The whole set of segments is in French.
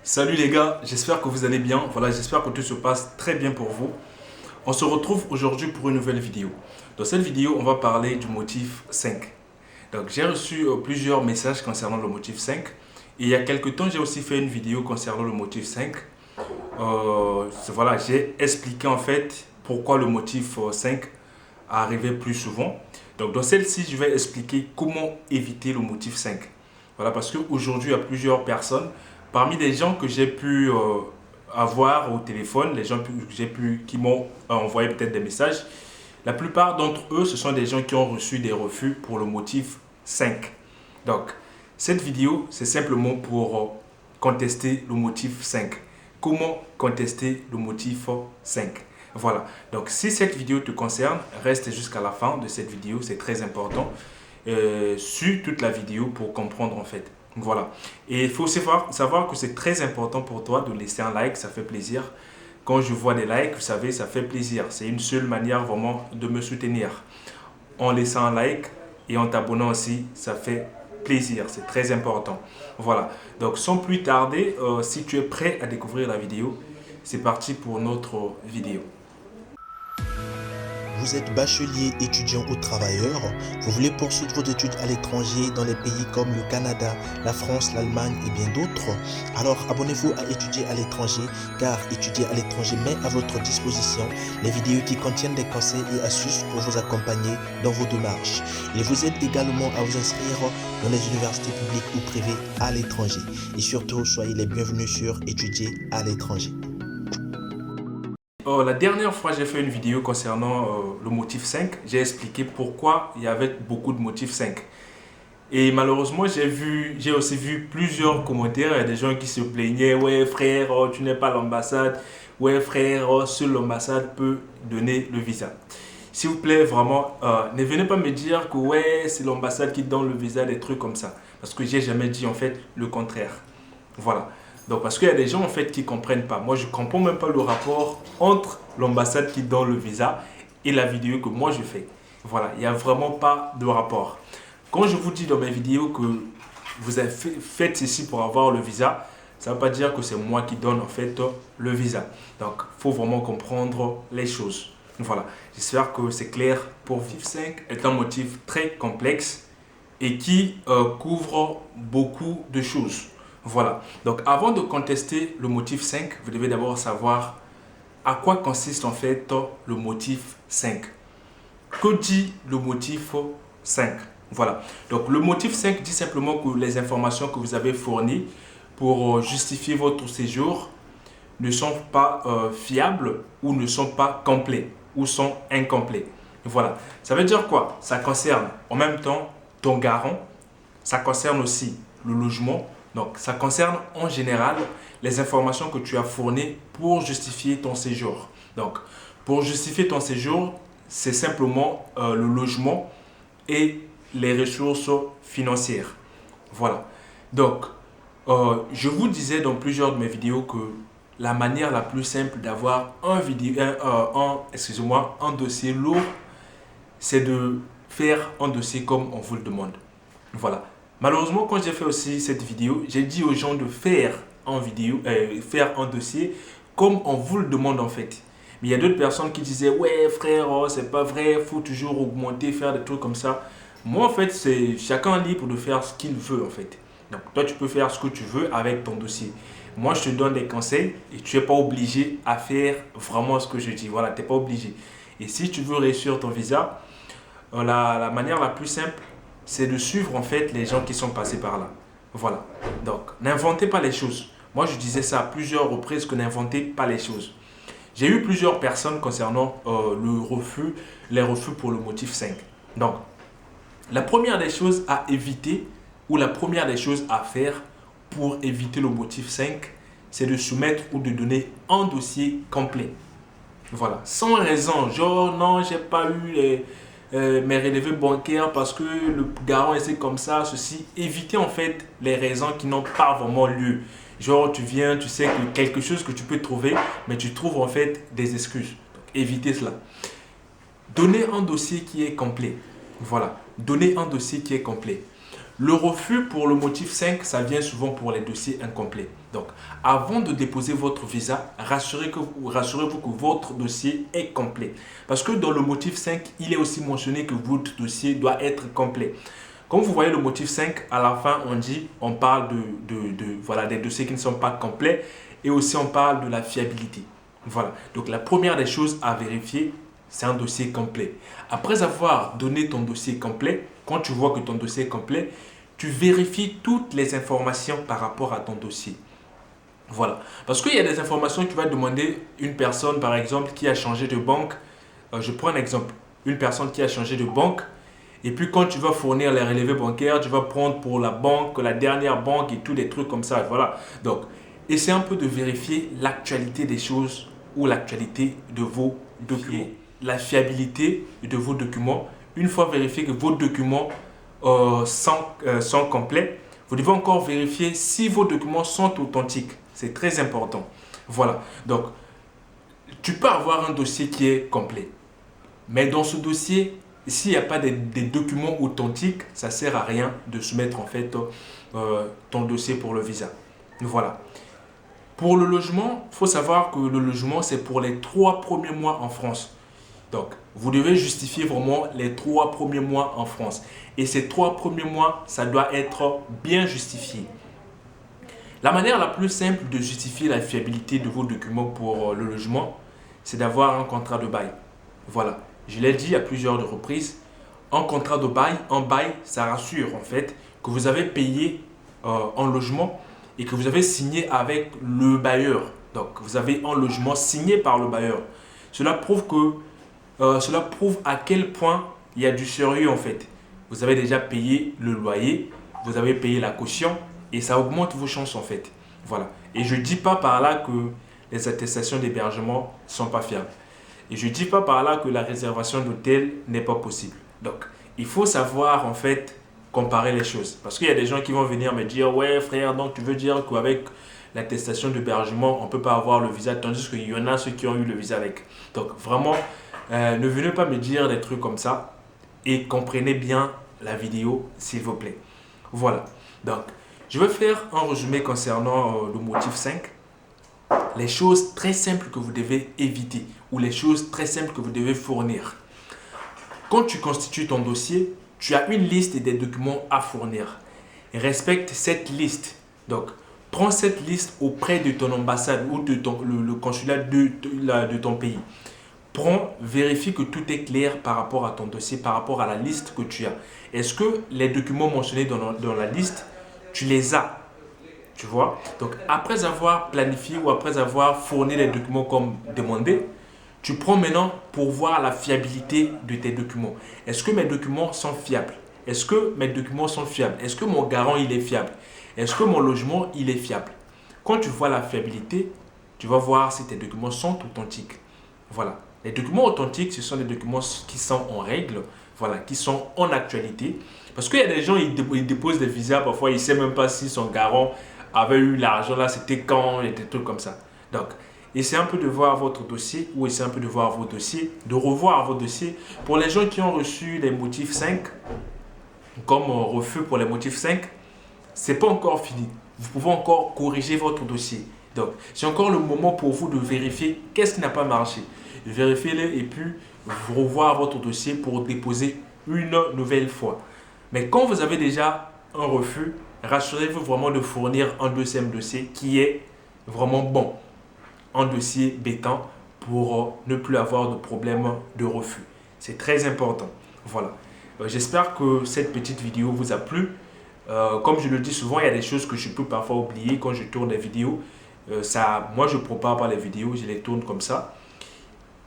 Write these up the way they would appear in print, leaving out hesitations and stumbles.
Salut les gars, j'espère que vous allez bien. Voilà, j'espère que tout se passe très bien pour vous. On se retrouve aujourd'hui pour une nouvelle vidéo. Dans cette vidéo, on va parler du motif 5. Donc, j'ai reçu plusieurs messages concernant le motif 5. Et il y a quelques temps, j'ai aussi fait une vidéo concernant le motif 5. Voilà, j'ai expliqué en fait pourquoi le motif 5 arrivait plus souvent. Donc, dans celle-ci, je vais expliquer comment éviter le motif 5. Voilà, parce qu'aujourd'hui, il y a plusieurs personnes. Parmi les gens que j'ai pu avoir au téléphone, les gens qui m'ont envoyé peut-être des messages, la plupart d'entre eux, ce sont des gens qui ont reçu des refus pour le motif 5. Donc, cette vidéo, c'est simplement pour contester le motif 5. Comment contester le motif 5? Voilà. Donc, si cette vidéo te concerne, reste jusqu'à la fin de cette vidéo. C'est très important. Suis toute la vidéo pour comprendre en fait. Voilà. Et il faut savoir que c'est très important pour toi de laisser un like. Ça fait plaisir. Quand je vois des likes, vous savez, ça fait plaisir. C'est une seule manière vraiment de me soutenir. En laissant un like et en t'abonnant aussi, ça fait plaisir. C'est très important. Voilà. Donc, sans plus tarder, si tu es prêt à découvrir la vidéo, c'est parti pour notre vidéo. Vous êtes bachelier, étudiant ou travailleur, vous voulez poursuivre vos études à l'étranger dans les pays comme le Canada, la France, l'Allemagne et bien d'autres. Alors abonnez-vous à Étudier à l'étranger car Étudier à l'étranger met à votre disposition les vidéos qui contiennent des conseils et astuces pour vous accompagner dans vos démarches. Il vous aide également à vous inscrire dans les universités publiques ou privées à l'étranger. Et surtout, soyez les bienvenus sur Étudier à l'étranger. La dernière fois, j'ai fait une vidéo concernant le motif 5. J'ai expliqué pourquoi il y avait beaucoup de motifs 5. Et malheureusement, j'ai aussi vu plusieurs commentaires. Il y a des gens qui se plaignaient. Ouais, frère, tu n'es pas à l'ambassade. Ouais, frère, seule l'ambassade peut donner le visa. S'il vous plaît, vraiment, ne venez pas me dire que ouais, c'est l'ambassade qui donne le visa, des trucs comme ça. Parce que j'ai jamais dit en fait le contraire. Voilà. Donc, parce qu'il y a des gens en fait qui ne comprennent pas. Moi, je ne comprends même pas le rapport entre l'ambassade qui donne le visa et la vidéo que moi je fais. Voilà, il n'y a vraiment pas de rapport. Quand je vous dis dans mes vidéos que vous avez fait ceci pour avoir le visa, ça ne veut pas dire que c'est moi qui donne en fait le visa. Donc, il faut vraiment comprendre les choses. Voilà, j'espère que c'est clair pour vous. Le motif 5 est un motif très complexe et qui couvre beaucoup de choses. Voilà. Donc, avant de contester le motif 5, vous devez d'abord savoir à quoi consiste en fait le motif 5. Que dit le motif 5? Voilà. Donc, le motif 5 dit simplement que les informations que vous avez fournies pour justifier votre séjour ne sont pas fiables ou ne sont pas complets ou sont incomplets. Voilà. Ça veut dire quoi? Ça concerne en même temps ton garant, ça concerne aussi le logement. Donc, ça concerne en général les informations que tu as fournies pour justifier ton séjour. Donc, pour justifier ton séjour, c'est simplement le logement et les ressources financières. Voilà. Donc, je vous disais dans plusieurs de mes vidéos que la manière la plus simple d'avoir un dossier lourd, c'est de faire un dossier comme on vous le demande. Voilà. Malheureusement, quand j'ai fait aussi cette vidéo, j'ai dit aux gens de faire faire un dossier comme on vous le demande en fait. Mais il y a d'autres personnes qui disaient ouais frère, oh, c'est pas vrai, faut toujours augmenter, faire des trucs comme ça. Moi en fait, c'est chacun libre de faire ce qu'il veut en fait. Donc toi tu peux faire ce que tu veux avec ton dossier. Moi je te donne des conseils et tu n'es pas obligé à faire vraiment ce que je dis. Voilà, tu n'es pas obligé. Et si tu veux réussir ton visa, la manière la plus simple, c'est de suivre en fait les gens qui sont passés par là. Voilà. Donc, n'inventez pas les choses. Moi, je disais ça à plusieurs reprises que n'inventez pas les choses. J'ai eu plusieurs personnes concernant les refus pour le motif 5. Donc, la première des choses à éviter ou la première des choses à faire pour éviter le motif 5, c'est de soumettre ou de donner un dossier complet. Voilà. Sans raison, genre non, j'ai pas eu mes relevés bancaires parce que le garant est comme ça, ceci. Évitez en fait les raisons qui n'ont pas vraiment lieu. Genre tu viens, tu sais que quelque chose que tu peux trouver, mais tu trouves en fait des excuses. Donc, évitez cela. Donnez un dossier qui est complet. Voilà. Donnez un dossier qui est complet. Le refus pour le motif 5, ça vient souvent pour les dossiers incomplets. Donc, avant de déposer votre visa, rassurez-vous que votre dossier est complet. Parce que dans le motif 5, il est aussi mentionné que votre dossier doit être complet. Comme vous voyez le motif 5, à la fin, on parle voilà, des dossiers qui ne sont pas complets et aussi on parle de la fiabilité. Voilà. Donc, la première des choses à vérifier, c'est un dossier complet. Après avoir donné ton dossier complet, quand tu vois que ton dossier est complet, tu vérifies toutes les informations par rapport à ton dossier. Voilà. Parce qu'il y a des informations que tu vas demander une personne, par exemple, qui a changé de banque. Je prends un exemple. Une personne qui a changé de banque. Et puis, quand tu vas fournir les relevés bancaires, tu vas prendre pour la banque, la dernière banque et tous des trucs comme ça. Voilà. Donc, essayez un peu de vérifier l'actualité des choses ou l'actualité de vos documents. La fiabilité de vos documents. Une fois vérifié que vos documents sont complets, vous devez encore vérifier si vos documents sont authentiques. C'est très important. Voilà. Donc, tu peux avoir un dossier qui est complet. Mais dans ce dossier, s'il n'y a pas des documents authentiques, ça ne sert à rien de soumettre en fait ton dossier pour le visa. Voilà. Pour le logement, il faut savoir que le logement, c'est pour les 3 premiers mois en France. Donc, vous devez justifier vraiment les 3 premiers mois en France. Et ces 3 premiers mois, ça doit être bien justifié. La manière la plus simple de justifier la fiabilité de vos documents pour le logement, c'est d'avoir un contrat de bail. Voilà, je l'ai dit à plusieurs reprises, un contrat de bail, ça rassure en fait que vous avez payé un logement et que vous avez signé avec le bailleur. Donc, vous avez un logement signé par le bailleur. Cela prouve à quel point il y a du sérieux en fait. Vous avez déjà payé le loyer, vous avez payé la caution et ça augmente vos chances en fait. Voilà. Et je ne dis pas par là que les attestations d'hébergement ne sont pas fiables. Et je ne dis pas par là que la réservation d'hôtel n'est pas possible. Donc, il faut savoir en fait comparer les choses. Parce qu'il y a des gens qui vont venir me dire « Ouais frère, donc tu veux dire qu'avec l'attestation d'hébergement, on ne peut pas avoir le visa » tandis qu'il y en a ceux qui ont eu le visa avec. Donc, vraiment, ne venez pas me dire des trucs comme ça et comprenez bien la vidéo, s'il vous plaît. Voilà. Donc, je vais faire un résumé concernant le motif 5. Les choses très simples que vous devez éviter ou les choses très simples que vous devez fournir. Quand tu constitues ton dossier, tu as une liste des documents à fournir. Respecte cette liste. Donc, prends cette liste auprès de ton ambassade ou de le consulat de ton pays. Vérifie que tout est clair par rapport à ton dossier, par rapport à la liste que tu as. Est-ce que les documents mentionnés dans la liste, tu les as? Tu vois? Donc, après avoir planifié ou après avoir fourni les documents comme demandé, tu prends maintenant pour voir la fiabilité de tes documents. Est-ce que mes documents sont fiables? Est-ce que mes documents sont fiables? Est-ce que mon garant il est fiable? Est-ce que mon logement il est fiable? Quand tu vois la fiabilité, tu vas voir si tes documents sont authentiques. Voilà. Les documents authentiques, ce sont des documents qui sont en règle, voilà, qui sont en actualité. Parce qu'il y a des gens, ils déposent des visas, parfois ils ne savent même pas si son garant avait eu l'argent là, c'était quand, et des trucs comme ça. Donc, essayez un peu de voir votre dossier ou essayez un peu de voir vos dossiers, de revoir vos dossiers. Pour les gens qui ont reçu les motifs 5, comme refus pour les motifs 5, ce n'est pas encore fini. Vous pouvez encore corriger votre dossier. Donc, c'est encore le moment pour vous de vérifier qu'est-ce qui n'a pas marché. Vérifiez-le et puis revoir votre dossier pour déposer une nouvelle fois. Mais quand vous avez déjà un refus, rassurez-vous vraiment de fournir un deuxième dossier qui est vraiment bon. Un dossier béton pour ne plus avoir de problème de refus. C'est très important. Voilà. J'espère que cette petite vidéo vous a plu. Comme je le dis souvent, il y a des choses que je peux parfois oublier quand je tourne des vidéos. Moi, je ne prépare pas les vidéos, je les tourne comme ça.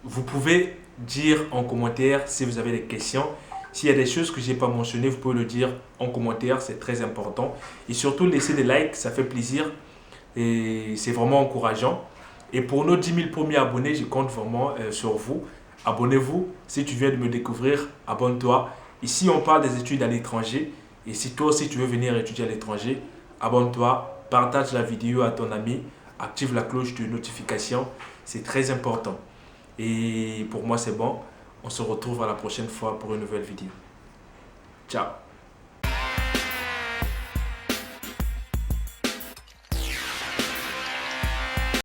Vous pouvez dire en commentaire si vous avez des questions. S'il y a des choses que je n'ai pas mentionnées, vous pouvez le dire en commentaire, c'est très important. Et surtout, laissez des likes, ça fait plaisir et c'est vraiment encourageant. Et pour nos 10 000 premiers abonnés, je compte vraiment sur vous. Abonnez-vous. Si tu viens de me découvrir, abonne-toi. Ici, on parle des études à l'étranger. Et si toi aussi tu veux venir étudier à l'étranger, abonne-toi, partage la vidéo à ton ami, active la cloche de notification. C'est très important. Et pour moi, c'est bon. On se retrouve à la prochaine fois pour une nouvelle vidéo. Ciao.